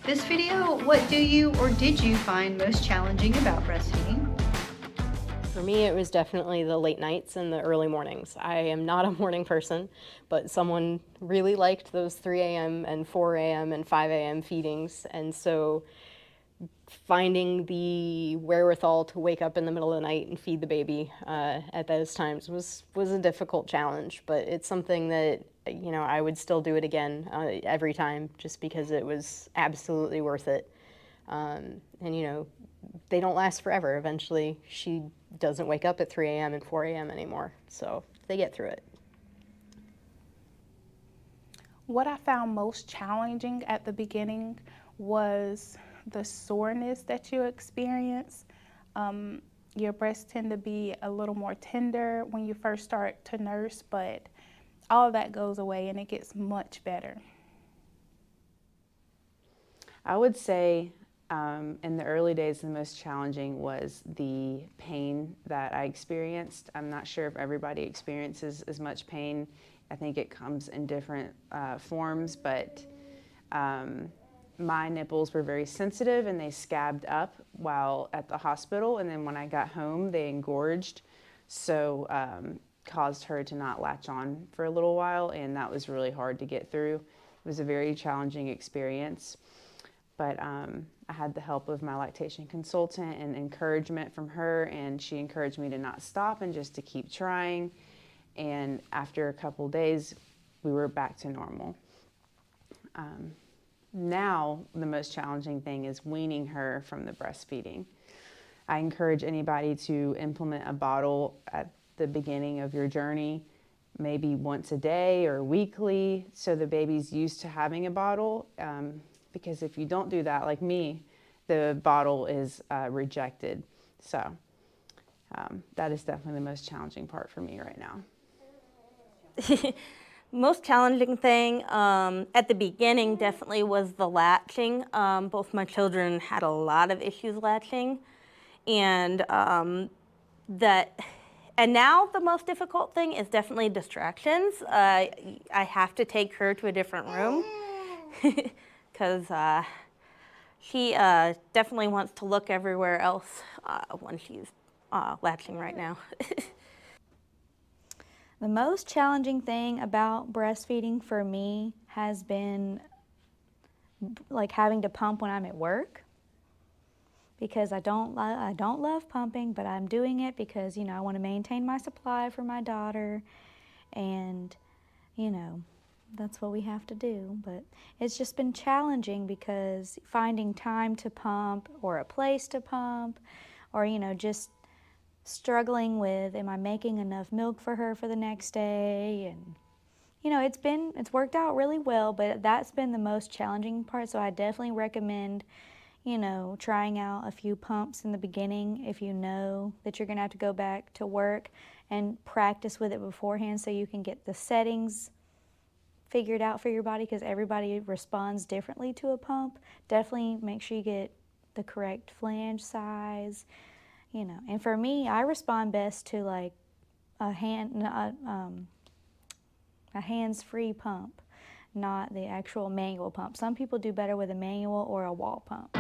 this video, what do you or did you find most challenging about breastfeeding? For me, it was definitely the late nights and the early mornings. I am not a morning person, but someone really liked those 3 a.m. and 4 a.m. and 5 a.m. feedings, and so finding the wherewithal to wake up in the middle of the night and feed the baby at those times was a difficult challenge, but it's something that, you know, I would still do it again every time, just because it was absolutely worth it. And you know, they don't last forever. Eventually, she doesn't wake up at 3 a.m. and 4 a.m. anymore, so they get through it. What I found most challenging at the beginning was the soreness that you experience. Your breasts tend to be a little more tender when you first start to nurse, but all of that goes away and it gets much better. I would say in the early days, the most challenging was the pain that I experienced. I'm not sure if everybody experiences as much pain. I think it comes in different forms, but my nipples were very sensitive and they scabbed up while at the hospital, and then when I got home, they engorged, so caused her to not latch on for a little while, and that was really hard to get through. It was a very challenging experience. But I had the help of my lactation consultant and encouragement from her, and she encouraged me to not stop and just to keep trying. And after a couple days, we were back to normal. Now, the most challenging thing is weaning her from the breastfeeding. I encourage anybody to implement a bottle at the beginning of your journey, maybe once a day or weekly, so the baby's used to having a bottle. Because if you don't do that, like me, the bottle is rejected. So that is definitely the most challenging part for me right now. Most challenging thing at the beginning definitely was the latching. Both my children had a lot of issues latching, and now the most difficult thing is definitely distractions. I have to take her to a different room because she definitely wants to look everywhere else when she's latching right now. The most challenging thing about breastfeeding for me has been like having to pump when I'm at work, because I don't love pumping, but I'm doing it because, you know, I want to maintain my supply for my daughter, and, you know, that's what we have to do. But it's just been challenging because finding time to pump or a place to pump, or, you know, just struggling with, am I making enough milk for her for the next day? And you know, it's worked out really well, but that's been the most challenging part. So I definitely recommend, you know, trying out a few pumps in the beginning if you know that you're gonna have to go back to work, and practice with it beforehand so you can get the settings figured out for your body, because everybody responds differently to a pump. Definitely make sure you get the correct flange size. You know, and for me, I respond best to like a hands-free pump, not the actual manual pump. Some people do better with a manual or a wall pump.